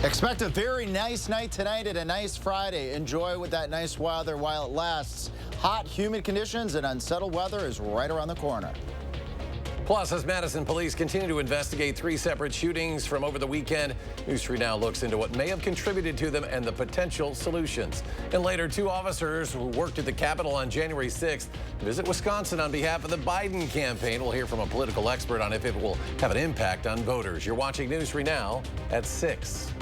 Expect a very nice night tonight and a nice Friday. Enjoy with that nice weather while it lasts. Hot, humid conditions and unsettled weather is right around the corner. Plus, as Madison police continue to investigate 3 separate shootings from over the weekend, News 3 Now looks into what may have contributed to them and the potential solutions. And later, 2 officers who worked at the Capitol on January 6th visit Wisconsin on behalf of the Biden campaign. We'll hear from a political expert on if it will have an impact on voters. You're watching News 3 Now at 6.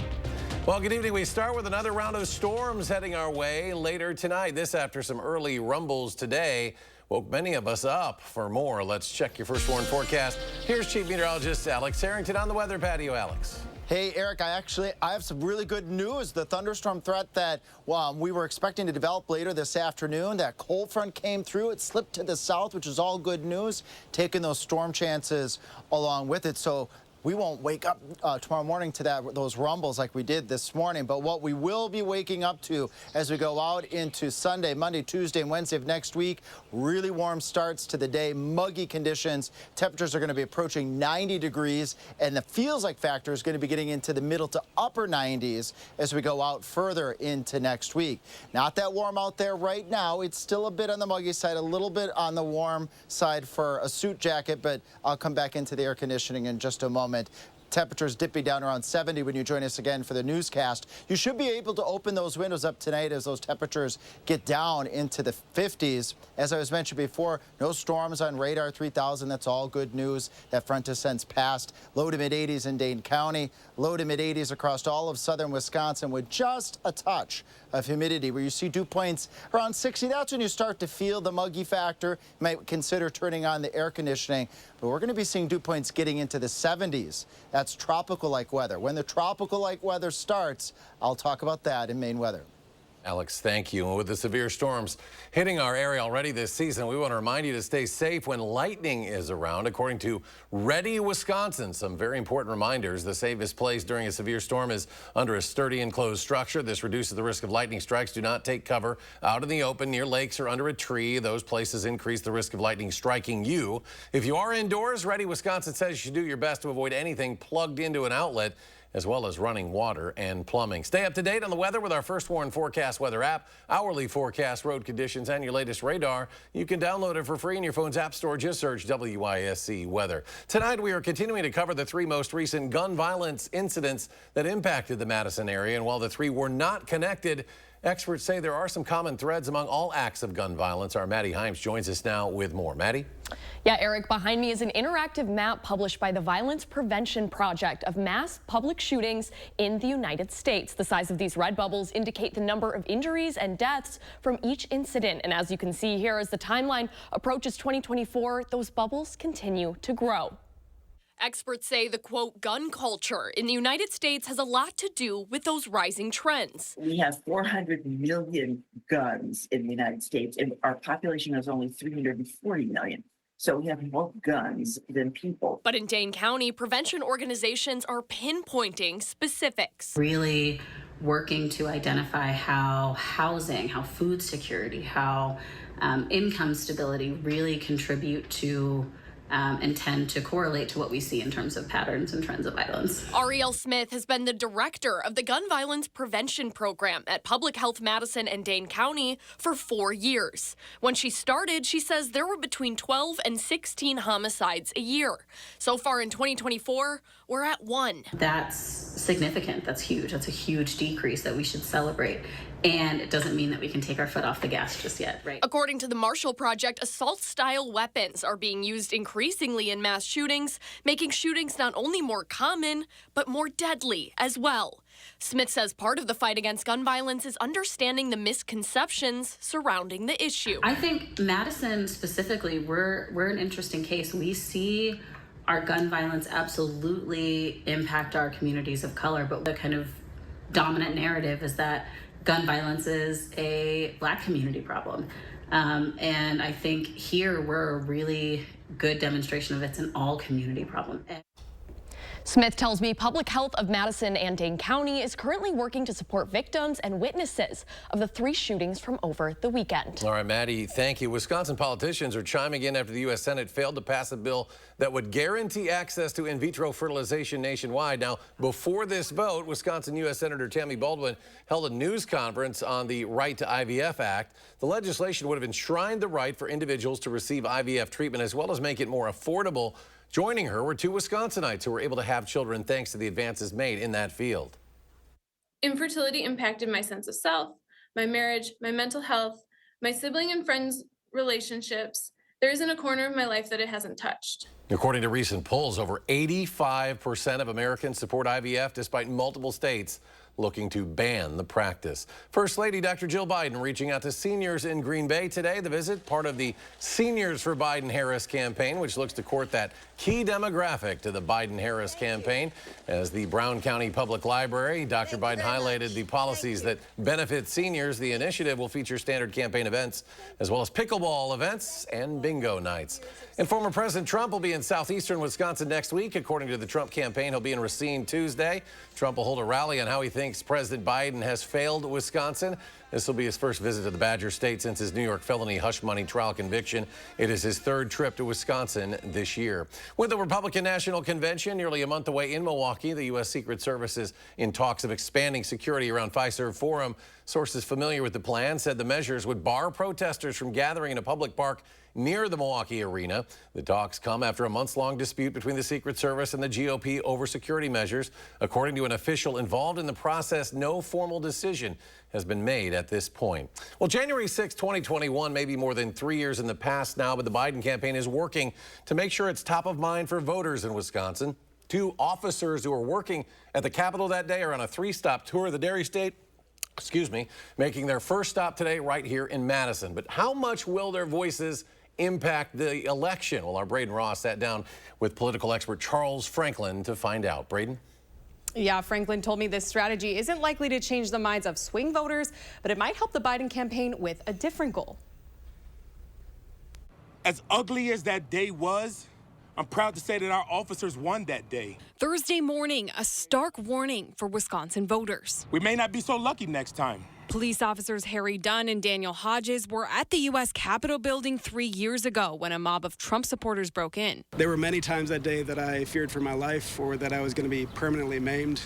Well, good evening. We start with another round of storms heading our way later tonight. This after some early rumbles today woke many of us up. For more, let's check your first warn forecast. Here's Chief Meteorologist Alex Harrington on the weather patio. Alex. Hey, Eric, I have some really good news. The thunderstorm threat that we were expecting to develop later this afternoon, that cold front came through. It slipped to the south, which is all good news, taking those storm chances along with it. So we won't wake up tomorrow morning to those rumbles like we did this morning. But what we will be waking up to as we go out into Sunday, Monday, Tuesday, and Wednesday of next week, really warm starts to the day, muggy conditions. Temperatures are going to be approaching 90 degrees, and the feels like factor is going to be getting into the middle to upper 90s as we go out further into next week. Not that warm out there right now. It's still a bit on the muggy side, a little bit on the warm side for a suit jacket, but I'll come back into the air conditioning in just a moment. Temperatures dipping down around 70 when you join us again for the newscast. You should be able to open those windows up tonight as those temperatures get down into the 50s. As I was mentioned before, no storms on radar 3000. That's all good news. That front has since passed. Low to mid 80s in Dane County. Low to mid 80s across all of southern Wisconsin with just a touch of humidity. Where you see dew points around 60, that's when you start to feel the muggy factor. You might consider turning on the air conditioning. But we're going to be seeing dew points getting into the 70s. That's tropical-like weather. When the tropical-like weather starts, I'll talk about that in Maine weather. Alex, thank you. And with the severe storms hitting our area already this season, we want to remind you to stay safe when lightning is around. According to Ready, Wisconsin, some very important reminders. The safest place during a severe storm is under a sturdy enclosed structure. This reduces the risk of lightning strikes. Do not take cover out in the open near lakes or under a tree. Those places increase the risk of lightning striking you. If you are indoors, Ready, Wisconsin says you should do your best to avoid anything plugged into an outlet, as well as running water and plumbing. Stay up to date on the weather with our First Warn Forecast weather app, hourly forecast, road conditions, and your latest radar. You can download it for free in your phone's app store. Just search WISC weather. Tonight, we are continuing to cover the 3 most recent gun violence incidents that impacted the Madison area. And while the 3 were not connected, experts say there are some common threads among all acts of gun violence. Our Maddie Himes joins us now with more. Maddie? Yeah, Eric, behind me is an interactive map published by the Violence Prevention Project of mass public shootings in the United States. The size of these red bubbles indicate the number of injuries and deaths from each incident. And as you can see here, as the timeline approaches 2024, those bubbles continue to grow. Experts say the, quote, gun culture in the United States has a lot to do with those rising trends. We have 400 million guns in the United States, and our population is only 340 million. So we have more guns than people. But in Dane County, prevention organizations are pinpointing specifics. Really working to identify how housing, how food security, how income stability really contribute to and tend to correlate to what we see in terms of patterns and trends of violence. Ariel Smith has been the director of the Gun Violence Prevention Program at Public Health Madison and Dane County for 4 years. When she started, she says there were between 12 and 16 homicides a year. So far in 2024, we're at 1. That's significant. That's huge. That's a huge decrease that we should celebrate. And it doesn't mean that we can take our foot off the gas just yet, right? According to the Marshall Project, assault-style weapons are being used increasingly in mass shootings, making shootings not only more common, but more deadly as well. Smith says part of the fight against gun violence is understanding the misconceptions surrounding the issue. I think Madison specifically, we're an interesting case. We see our gun violence absolutely impact our communities of color, but the kind of dominant narrative is that gun violence is a Black community problem. And I think here we're a really good demonstration of it's an all community problem. Smith tells me public health of Madison and Dane County is currently working to support victims and witnesses of the 3 shootings from over the weekend. All right, Maddie, thank you. Wisconsin politicians are chiming in after the U.S. Senate failed to pass a bill that would guarantee access to in vitro fertilization nationwide. Now, before this vote, Wisconsin U.S. Senator Tammy Baldwin held a news conference on the Right to IVF Act. The legislation would have enshrined the right for individuals to receive IVF treatment as well as make it more affordable. Joining her were 2 Wisconsinites who were able to have children thanks to the advances made in that field. Infertility impacted my sense of self, my marriage, my mental health, my sibling and friends' relationships. There isn't a corner of my life that it hasn't touched. According to recent polls, over 85% of Americans support IVF despite multiple states looking to ban the practice. First Lady Dr. Jill Biden reaching out to seniors in Green Bay today. The visit, part of the Seniors for Biden-Harris campaign, which looks to court that key demographic to the Biden-Harris campaign. As the Brown County Public Library, Dr. Biden highlighted the policies that benefit seniors. The initiative will feature standard campaign events, as well as pickleball events and bingo nights. And former President Trump will be in southeastern Wisconsin next week. According to the Trump campaign, he'll be in Racine Tuesday. Trump will hold a rally on how he thinks President Biden has failed Wisconsin. This will be his first visit to the Badger State since his New York felony hush money trial conviction. It is his 3rd trip to Wisconsin this year. With the Republican National Convention nearly a month away in Milwaukee, the U.S. Secret Service is in talks of expanding security around Fiserv Forum. Sources familiar with the plan said the measures would bar protesters from gathering in a public park near the Milwaukee Arena. The talks come after a months-long dispute between the Secret Service and the GOP over security measures. According to an official involved in the process, no formal decision has been made at this point. Well, January 6, 2021 may be more than 3 years in the past now, but the Biden campaign is working to make sure it's top of mind for voters in Wisconsin. 2 officers who are working at the Capitol that day are on a 3-stop tour of the Dairy State. Making their first stop today right here in Madison. But how much will their voices impact the election? Well, our Braden Ross sat down with political expert Charles Franklin to find out. Braden? Yeah, Franklin told me this strategy isn't likely to change the minds of swing voters, but it might help the Biden campaign with a different goal. As ugly as that day was, I'm proud to say that our officers won that day. Thursday morning, a stark warning for Wisconsin voters. We may not be so lucky next time. Police officers Harry Dunn and Daniel Hodges were at the U.S. Capitol building 3 years ago when a mob of Trump supporters broke in. There were many times that day that I feared for my life or that I was going to be permanently maimed.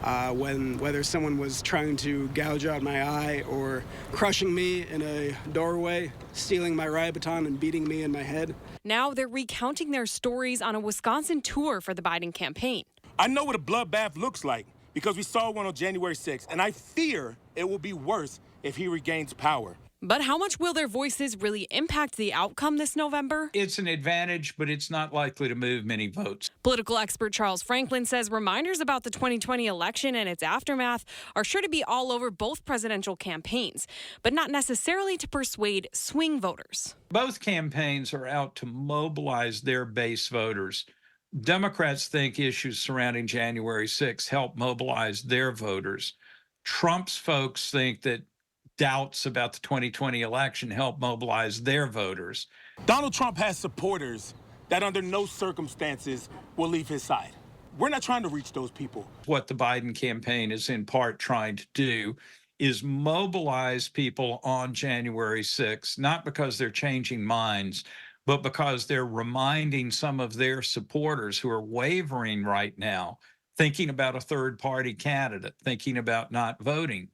Whether someone was trying to gouge out my eye or crushing me in a doorway, stealing my riot baton and beating me in my head. Now they're recounting their stories on a Wisconsin tour for the Biden campaign. I know what a bloodbath looks like because we saw one on January 6th, and I fear it will be worse if he regains power. But how much will their voices really impact the outcome this November? It's an advantage, but it's not likely to move many votes. Political expert Charles Franklin says reminders about the 2020 election and its aftermath are sure to be all over both presidential campaigns, but not necessarily to persuade swing voters. Both campaigns are out to mobilize their base voters. Democrats think issues surrounding January 6th help mobilize their voters. Trump's folks think that doubts about the 2020 election help mobilize their voters. Donald Trump has supporters that under no circumstances will leave his side. We're not trying to reach those people. What the Biden campaign is in part trying to do is mobilize people on January 6th, not because they're changing minds, but because they're reminding some of their supporters who are wavering right now, thinking about a third-party candidate, thinking about not voting.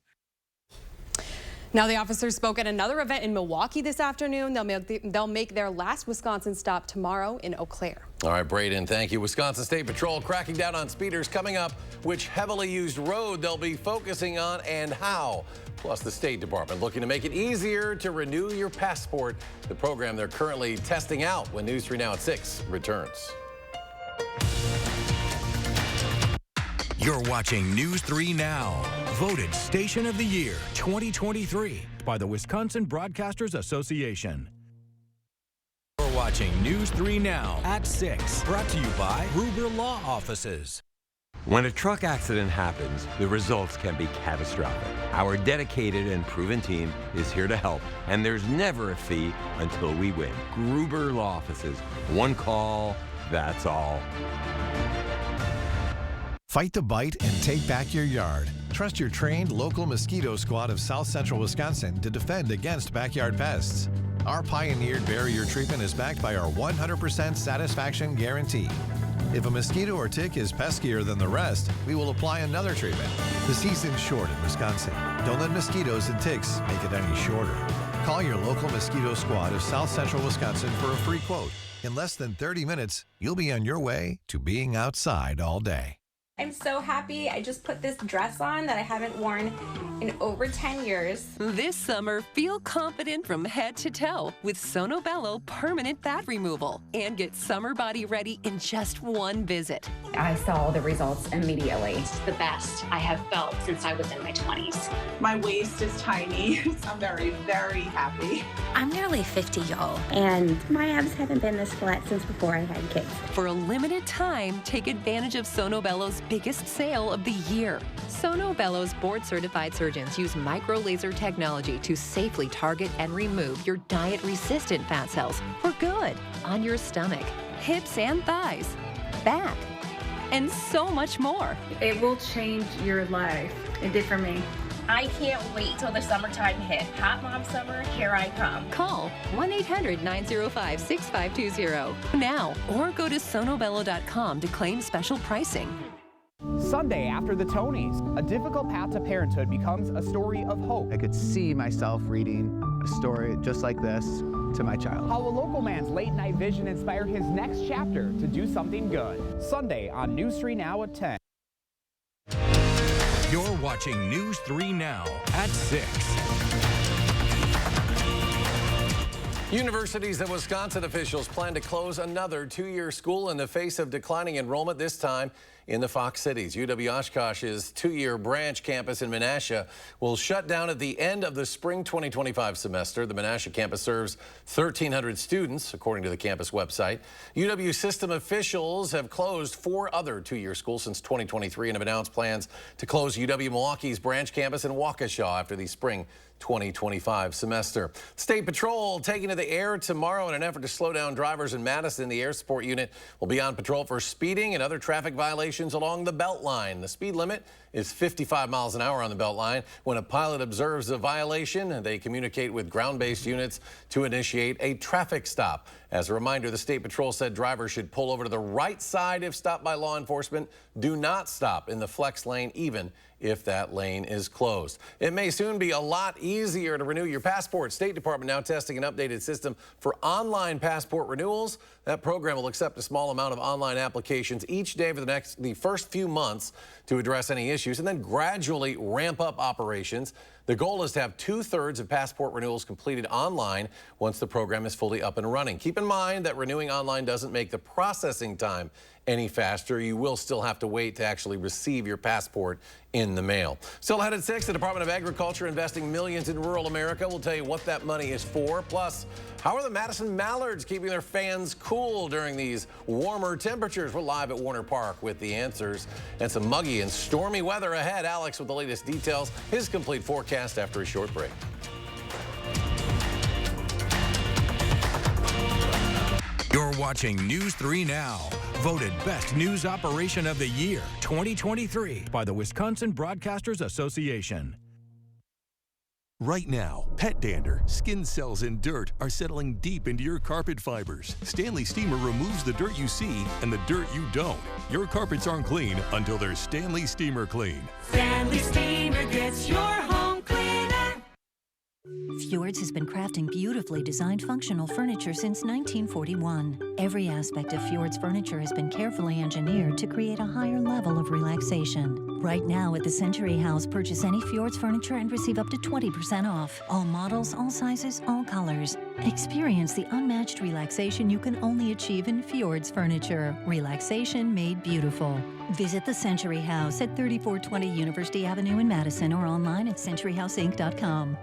Now, the officers spoke at another event in Milwaukee this afternoon. They'll make their last Wisconsin stop tomorrow in Eau Claire. All right, Braden, thank you. Wisconsin State Patrol cracking down on speeders coming up. Which heavily used road they'll be focusing on and how. Plus, the State Department looking to make it easier to renew your passport. The program they're currently testing out when News 3 Now at 6 returns. You're watching News 3 Now, voted Station of the Year 2023 by the Wisconsin Broadcasters Association. You're watching News 3 Now at 6, brought to you by Gruber Law Offices. When a truck accident happens, the results can be catastrophic. Our dedicated and proven team is here to help, and there's never a fee until we win. Gruber Law Offices. One call, that's all. Fight the bite and take back your yard. Trust your trained local mosquito squad of South Central Wisconsin to defend against backyard pests. Our pioneered barrier treatment is backed by our 100% satisfaction guarantee. If a mosquito or tick is peskier than the rest, we will apply another treatment. The season's short in Wisconsin. Don't let mosquitoes and ticks make it any shorter. Call your local mosquito squad of South Central Wisconsin for a free quote. In less than 30 minutes, you'll be on your way to being outside all day. I'm so happy. I just put this dress on that I haven't worn in over 10 years. This summer, feel confident from head to toe with Sono Bello permanent fat removal and get summer body ready in just one visit. I saw the results immediately. It's the best I have felt since I was in my 20s. My waist is tiny. I'm very, very happy. I'm nearly 50, y'all, and my abs haven't been this flat since before I had kids. For a limited time, take advantage of Sono Bello's biggest sale of the year. Sono Bello's board-certified surgeons use micro-laser technology to safely target and remove your diet-resistant fat cells for good on your stomach, hips and thighs, back, and so much more. It will change your life. It did for me. I can't wait till the summertime hit. Hot Mom Summer, here I come. Call 1-800-905-6520 now or go to sonobello.com to claim special pricing. Sunday after the Tonys, a difficult path to parenthood becomes a story of hope. I could see myself reading a story just like this to my child. How a local man's late night vision inspired his next chapter to do something good. Sunday on News 3 Now at 10. You're watching News 3 Now at 6. Universities of Wisconsin officials plan to close another two-year school in the face of declining enrollment, this time in the Fox Cities. UW-Oshkosh's two-year branch campus in Menasha will shut down at the end of the spring 2025 semester. The Menasha campus serves 1,300 students, according to the campus website. UW system officials have closed 4 other two-year schools since 2023 and have announced plans to close UW-Milwaukee's branch campus in Waukesha after the spring 2025 semester. State Patrol taking to the air tomorrow in an effort to slow down drivers in Madison. The air support unit will be on patrol for speeding and other traffic violations along the Beltline. The speed limit is 55 miles an hour on the Beltline. When a pilot observes a violation, they communicate with ground-based units to initiate a traffic stop. As a reminder, the State Patrol said drivers should pull over to the right side if stopped by law enforcement. Do not stop in the flex lane, even if that lane is closed. It may soon be a lot easier to renew your passport. State Department now testing an updated system for online passport renewals. That program will accept a small amount of online applications each day for the first few months to address any issues and then gradually ramp up operations. The goal is to have 2/3 of passport renewals completed online once the program is fully up and running. Keep in mind that renewing online doesn't make the processing time any faster. You will still have to wait to actually receive your passport in the mail. Still ahead at 6, the Department of Agriculture investing millions in rural America. We'll tell you what that money is for. Plus, how are the Madison Mallards keeping their fans cool during these warmer temperatures? We're live at Warner Park with the answers and some muggy and stormy weather ahead. Alex with the latest details, his complete forecast after a short break. You're watching News 3 Now, voted Best News Operation of the Year 2023 by the Wisconsin Broadcasters Association. Right now, pet dander, skin cells, and dirt are settling deep into your carpet fibers. Stanley Steamer removes the dirt you see and the dirt you don't. Your carpets aren't clean until they're Stanley Steamer clean. Stanley Steamer gets your home cleaner. Fjords has been crafting beautifully designed functional furniture since 1941. Every aspect of Fjords furniture has been carefully engineered to create a higher level of relaxation. Right now at the Century House, purchase any Fjords furniture and receive up to 20% off. All models, all sizes, all colors. Experience the unmatched relaxation you can only achieve in Fjords furniture. Relaxation made beautiful. Visit the Century House at 3420 University Avenue in Madison or online at centuryhouseinc.com.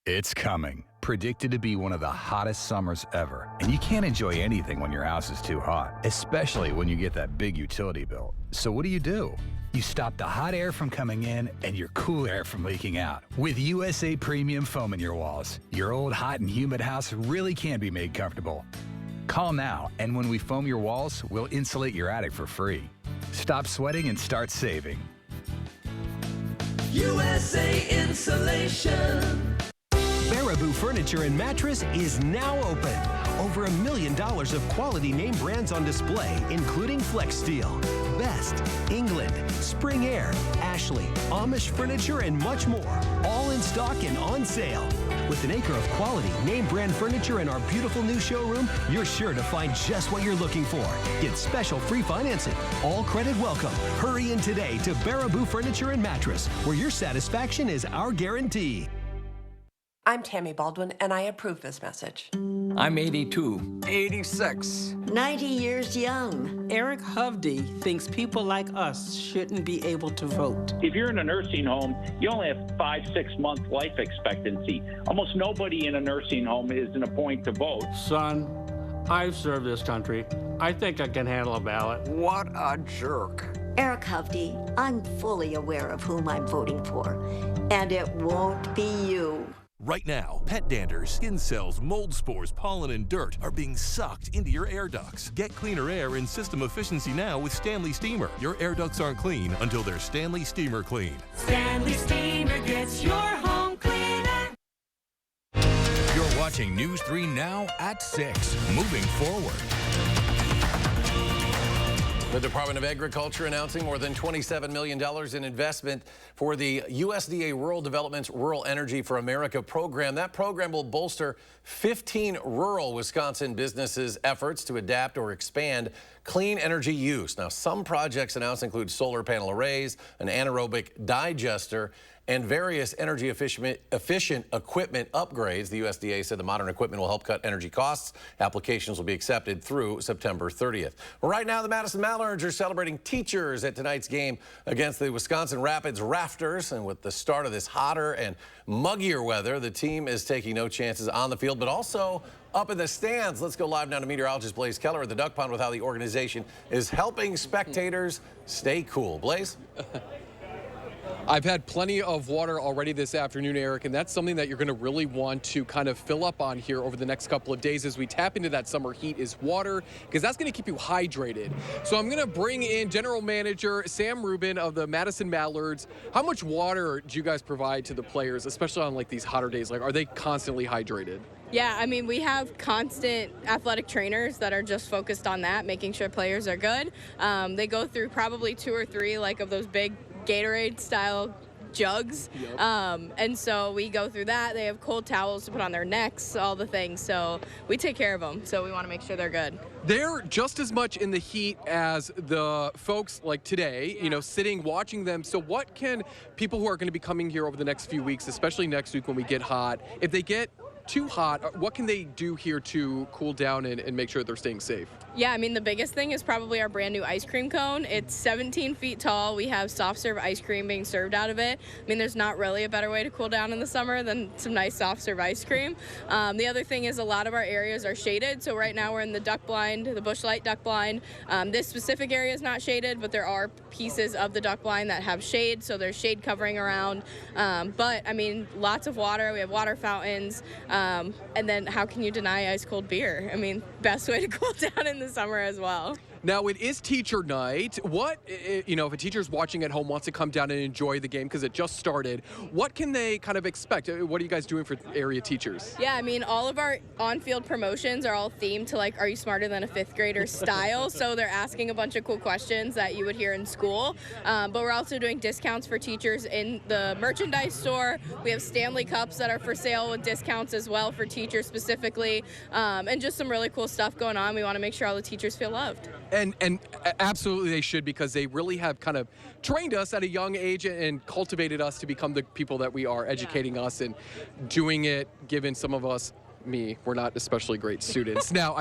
It's coming. Predicted to be one of the hottest summers ever. And you can't enjoy anything when your house is too hot, especially when you get that big utility bill. So what do? You stop the hot air from coming in and your cool air from leaking out. With USA Premium Foam in your walls, your old hot and humid house really can be made comfortable. Call now, and when we foam your walls, we'll insulate your attic for free. Stop sweating and start saving. USA Insulation. Baraboo Furniture and Mattress is now open. Over $1 million of quality name brands on display, including Flex Steel, Best, England, Spring Air, Ashley, Amish Furniture, and much more. All in stock and on sale. With an acre of quality name brand furniture in our beautiful new showroom, you're sure to find just what you're looking for. Get special free financing. All credit welcome. Hurry in today to Baraboo Furniture and Mattress, where your satisfaction is our guarantee. I'm Tammy Baldwin, and I approve this message. I'm 82. 86. 90 years young. Eric Hovde thinks people like us shouldn't be able to vote. If you're in a nursing home, you only have 5-6 month life expectancy. Almost nobody in a nursing home is in a point to vote. Son, I've served this country. I think I can handle a ballot. What a jerk. Eric Hovde, I'm fully aware of whom I'm voting for, and it won't be you. Right now, pet dander, skin cells, mold spores, pollen, and dirt are being sucked into your air ducts. Get cleaner air and system efficiency now with Stanley Steamer. Your air ducts aren't clean until they're Stanley Steamer clean. Stanley Steamer gets your home cleaner. You're watching News 3 Now at 6. Moving forward. The Department of Agriculture announcing more than $27 million in investment for the USDA Rural Development's Rural Energy for America program. That program will bolster 15 rural Wisconsin businesses' efforts to adapt or expand clean energy use. Now, some projects announced include solar panel arrays, an anaerobic digester, and various energy efficient equipment upgrades. The USDA said the modern equipment will help cut energy costs. Applications will be accepted through September 30th. Well, right now, the Madison Mallards are celebrating teachers at tonight's game against the Wisconsin Rapids Rafters. And with the start of this hotter and muggier weather, the team is taking no chances on the field, but also up in the stands. Let's go live now to meteorologist Blaze Keller at the Duck Pond with how the organization is helping spectators stay cool. Blaze? I've had plenty of water already this afternoon, Eric, and that's something that you're going to really want to kind of fill up on here over the next couple of days as we tap into that summer heat is water, because that's going to keep you hydrated. So I'm going to bring in General Manager Sam Rubin of the Madison Mallards. How much water do you guys provide to the players, especially on like these hotter days? Like, are they constantly hydrated? Yeah, I mean, we have constant athletic trainers that are just focused on that, making sure players are good. They go through probably 2 or 3 like of those big Gatorade style jugs. Yep. And so we go through that. They have cold towels to put on their necks, all the things. So we take care of them. So we want to make sure they're good. They're just as much in the heat as the folks like today, you know, sitting, watching them. So what can people who are going to be coming here over the next few weeks, especially next week when we get hot, if they get too hot, what can they do here to cool down and make sure they're staying safe? Yeah, I mean, the biggest thing is probably our brand new ice cream cone. It's 17 feet tall. We have soft serve ice cream being served out of it. I mean, there's not really a better way to cool down in the summer than some nice soft serve ice cream. The other thing is a lot of our areas are shaded. So right now we're in the duck blind, the bush light duck blind. This specific area is not shaded, but there are pieces of the duck blind that have shade. So there's shade covering around. But I mean, lots of water. We have water fountains. And then how can you deny ice cold beer? I mean, best way to cool down in the summer as well. Now, it is teacher night. What, you know, if a teacher's watching at home, wants to come down and enjoy the game because it just started, what can they kind of expect? What are you guys doing for area teachers? Yeah, I mean, all of our on-field promotions are all themed to, like, are you smarter than a 5th grader style? So they're asking a bunch of cool questions that you would hear in school. But we're also doing discounts for teachers in the merchandise store. We have Stanley Cups that are for sale with discounts as well for teachers specifically. And just some really cool stuff going on. We want to make sure all the teachers feel loved. And absolutely they should, because they really have kind of trained us at a young age and cultivated us to become the people that we are, educating us and doing it, given some of us, we're not especially great students. Now,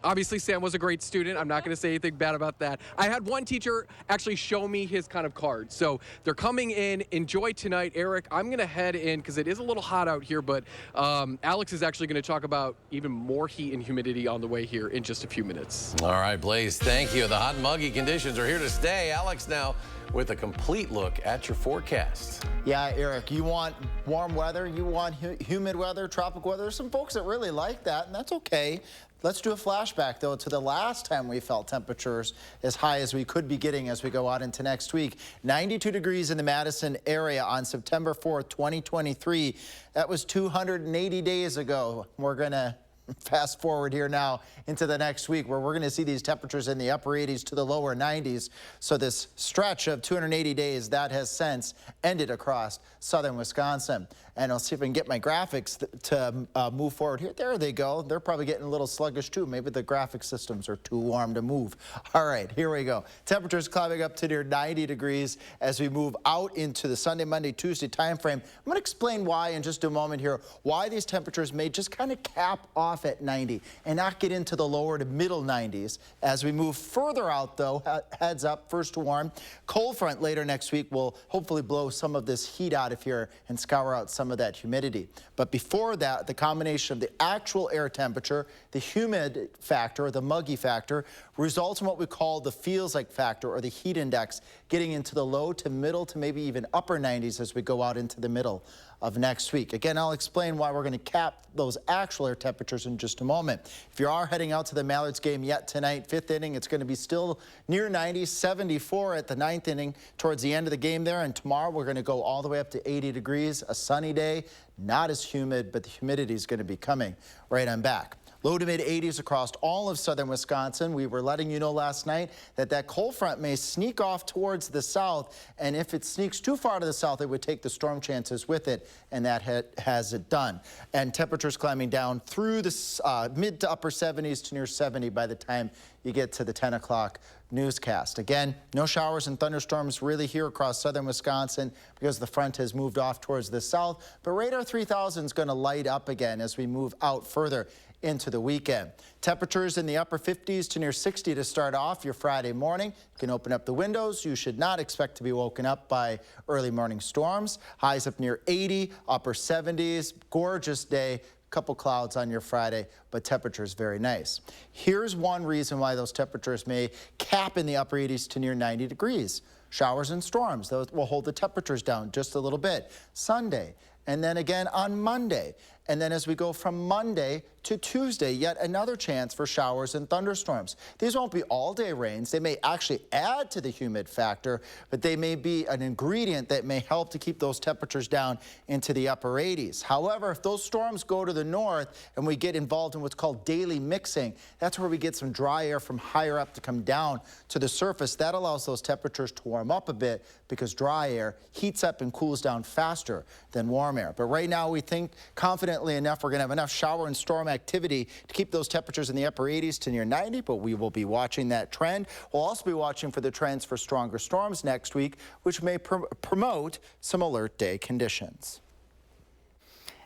obviously Sam was a great student. I'm not going to say anything bad about that. I had one teacher actually show me his kind of card. So they're coming in. Enjoy tonight. Eric, I'm going to head in because it is a little hot out here, but Alex is actually going to talk about even more heat and humidity on the way here in just a few minutes. All right, Blaze, thank you. The hot and muggy conditions are here to stay. Alex now with a complete look at your forecast. Yeah, Eric, you want warm weather, you want humid weather, tropical weather. There's some folks that really like that, and that's okay. Let's do a flashback, though, to the last time we felt temperatures as high as we could be getting as we go out into next week. 92 degrees in the Madison area on September 4th, 2023. That was 280 days ago. We're going to fast forward here now into the next week where we're going to see these temperatures in the upper 80s to the lower 90s. So this stretch of 280 days, that has since ended across southern Wisconsin. And I'll see if I can get my graphics to move forward here. There they go. They're probably getting a little sluggish too. Maybe the graphic systems are too warm to move. All right, here we go. Temperatures climbing up to near 90 degrees as we move out into the Sunday, Monday, Tuesday time frame. I'm going to explain why in just a moment here, why these temperatures may just kind of cap off at 90 and not get into the lower to middle 90s. As we move further out, though, heads up, first to warm. Cold front later next week will hopefully blow some of this heat out of here and scour out some of that humidity. But before that, the combination of the actual air temperature, the humid factor, or the muggy factor, results in what we call the feels like factor, or the heat index, getting into the low to middle to maybe even upper 90s as we go out into the middle of next week. Again, I'll explain why we're going to cap those actual air temperatures in just a moment. If you are heading out to the Mallards game yet tonight, 5th inning, it's going to be still near 90, 74 at the 9th inning towards the end of the game there. And tomorrow we're going to go all the way up to 80 degrees, a sunny day, not as humid, but the humidity is going to be coming right on back. Low to mid 80s across all of southern Wisconsin. We were letting you know last night that that cold front may sneak off towards the south, and if it sneaks too far to the south, it would take the storm chances with it, and that has it done. And temperatures climbing down through the mid to upper 70s to near 70 by the time you get to the 10 o'clock newscast. Again, no showers and thunderstorms really here across southern Wisconsin because the front has moved off towards the south, but radar 3000 is going to light up again as we move out further into the weekend. Temperatures in the upper 50s to near 60 to start off your Friday morning. You can open up the windows. You should not expect to be woken up by early morning storms. Highs up near 80, upper 70s. Gorgeous day. Couple clouds on your Friday, but temperatures very nice. Here's one reason why those temperatures may cap in the upper 80s to near 90 degrees. Showers and storms, those will hold the temperatures down just a little bit. Sunday, and then again on Monday. And then as we go from Monday to Tuesday, yet another chance for showers and thunderstorms. These won't be all-day rains. They may actually add to the humid factor, but they may be an ingredient that may help to keep those temperatures down into the upper 80s. However, if those storms go to the north and we get involved in what's called daily mixing, that's where we get some dry air from higher up to come down to the surface. That allows those temperatures to warm up a bit because dry air heats up and cools down faster than warm air. But right now we think confidently enough we're going to have enough shower and storm activity to keep those temperatures in the upper 80s to near 90, but we will be watching that trend. We'll also be watching for the trends for stronger storms next week, which may promote some alert day conditions.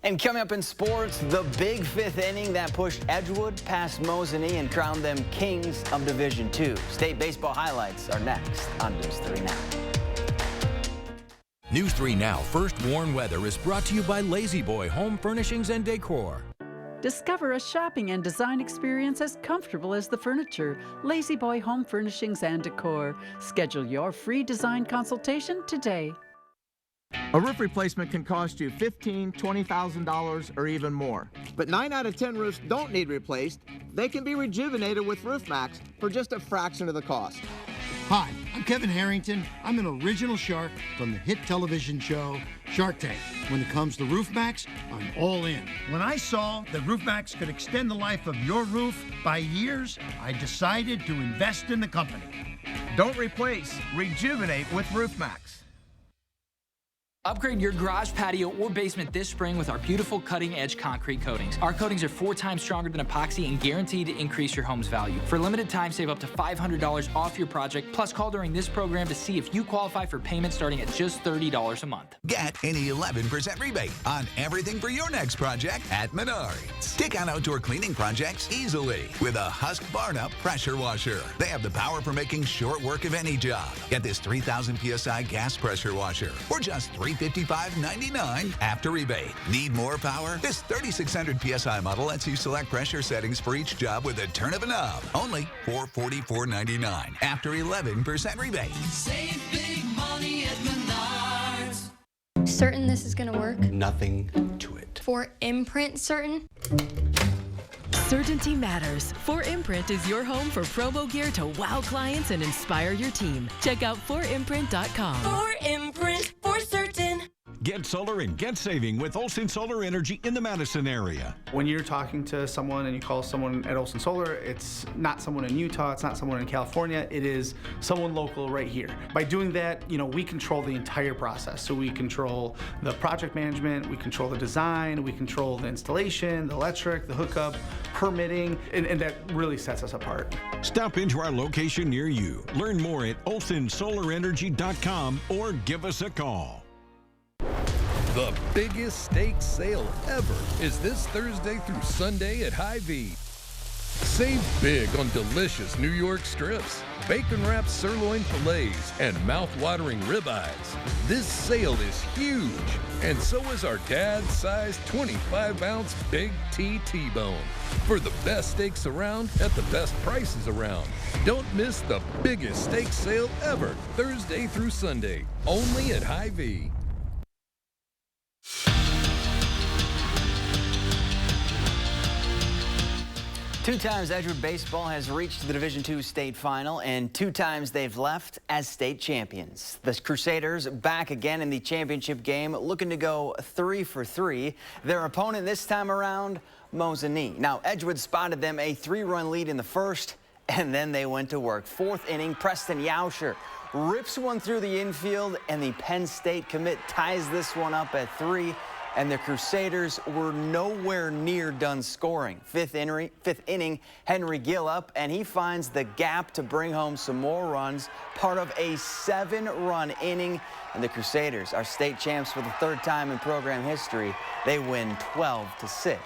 And coming up in sports, the big 5th inning that pushed Edgewood past Mosinee and crowned them kings of Division II. State baseball highlights are next on News 3 Now. News 3 Now First Warn Weather is brought to you by Lazy Boy Home Furnishings and Decor. Discover a shopping and design experience as comfortable as the furniture. Lazy Boy Home Furnishings and Decor. Schedule your free design consultation today. A roof replacement can cost you $15,000, $20,000 or even more. But 9 out of 10 roofs don't need replaced. They can be rejuvenated with Roof Max for just a fraction of the cost. Hi, I'm Kevin Harrington. I'm an original shark from the hit television show Shark Tank. When it comes to Roof Max, I'm all in. When I saw that Roof Max could extend the life of your roof by years, I decided to invest in the company. Don't replace, rejuvenate with Roof Max. Upgrade your garage, patio, or basement this spring with our beautiful cutting-edge concrete coatings. Our coatings are 4 times stronger than epoxy and guaranteed to increase your home's value. For a limited time, save up to $500 off your project. Plus, call during this program to see if you qualify for payment starting at just $30 a month. Get an 11% rebate on everything for your next project at Menards. Take on outdoor cleaning projects easily with a Husqvarna pressure washer. They have the power for making short work of any job. Get this 3,000 PSI gas pressure washer for just $355.99 after rebate. Need more power? This 3,600 PSI model lets you select pressure settings for each job with a turn of a knob. Only $444.99 after 11% rebate. Save big money. this is gonna work? Nothing to it. For imprint certain? Certainty matters. 4imprint is your home for promo gear to wow clients and inspire your team. Check out 4imprint.com. 4imprint, for certain. Get solar and get saving with Olsen Solar Energy in the Madison area. When you're talking to someone and you call someone at Olsen Solar, it's not someone in Utah, it's not someone in California, it is someone local right here. By doing that, we control the entire process. So we control the project management, we control the design, we control the installation, the electric, the hookup, permitting, and that really sets us apart. Stop into our location near you. Learn more at olsensolarenergy.com or give us a call. The biggest steak sale ever is this Thursday through Sunday at Hy-Vee. Save big on delicious New York strips, bacon-wrapped sirloin fillets, and mouth-watering ribeyes. This sale is huge, and so is our dad-sized 25-ounce Big T T-bone. For the best steaks around at the best prices around. Don't miss the biggest steak sale ever, Thursday through Sunday, only at Hy-Vee. Two times Edgewood baseball has reached the Division II state final, and 2 times they've left as state champions. The Crusaders back again in the championship game, looking to go 3 for 3. Their opponent this time around, Mosinee. Now, Edgewood spotted them a 3-run lead in the first, and then they went to work. 4th inning, Preston Yauscher rips one through the infield, and the Penn State commit ties this one up at 3. And the Crusaders were nowhere near done scoring. 5th inning, Henry Gill up, and he finds the gap to bring home some more runs, part of a 7-run inning. And the Crusaders are state champs for the 3rd time in program history. They win 12-6,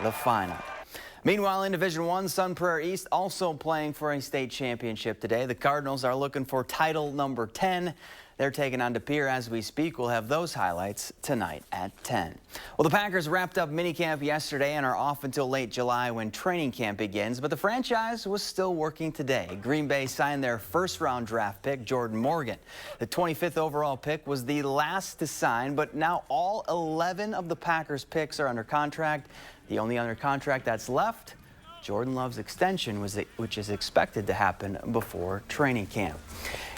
the final. Meanwhile, in Division I, Sun Prairie East also playing for a state championship today. The Cardinals are looking for title number 10. They're taking on De Pere as we speak. We'll have those highlights tonight at 10. Well, the Packers wrapped up minicamp yesterday and are off until late July when training camp begins, but the franchise was still working today. Green Bay signed their 1st-round draft pick, Jordan Morgan. The 25th overall pick was the last to sign, but now all 11 of the Packers' picks are under contract. The only under contract that's left, Jordan Love's extension, which is expected to happen before training camp.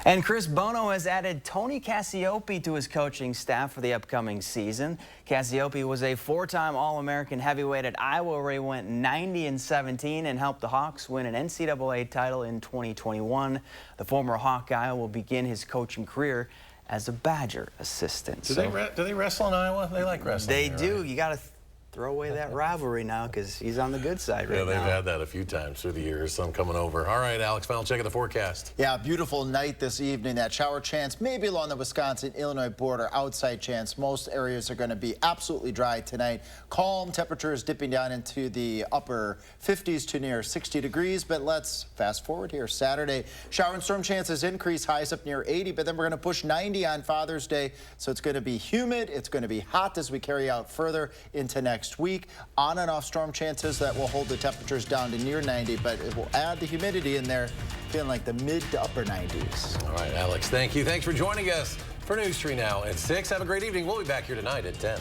And Chris Bono has added Tony Cassioppi to his coaching staff for the upcoming season. Cassioppi was a 4-time All-American heavyweight at Iowa, where he went 90-17 and helped the Hawks win an NCAA title in 2021. The former Hawkeye will begin his coaching career as a Badger assistant. Do they wrestle in Iowa? They like wrestling. They there, do. right? You got to throw away that rivalry now because he's on the good side right now. Yeah, they've had that a few times through the years, some coming over. All right, Alex, final check of the forecast. Yeah, beautiful night this evening. That shower chance maybe along the Wisconsin-Illinois border, outside chance. Most areas are going to be absolutely dry tonight. Calm, temperatures dipping down into the upper 50s to near 60 degrees. But let's fast forward here. Saturday, shower and storm chances increase, highs up near 80, but then we're going to push 90 on Father's Day. So it's going to be humid. It's going to be hot as we carry out further into next week. On and off storm chances that will hold the temperatures down to near 90, but it will add the humidity in there, feeling like the mid to upper 90s. All right, Alex, thank you. Thanks for joining us for News 3 Now at 6. Have a great evening. We'll be back here tonight at 10.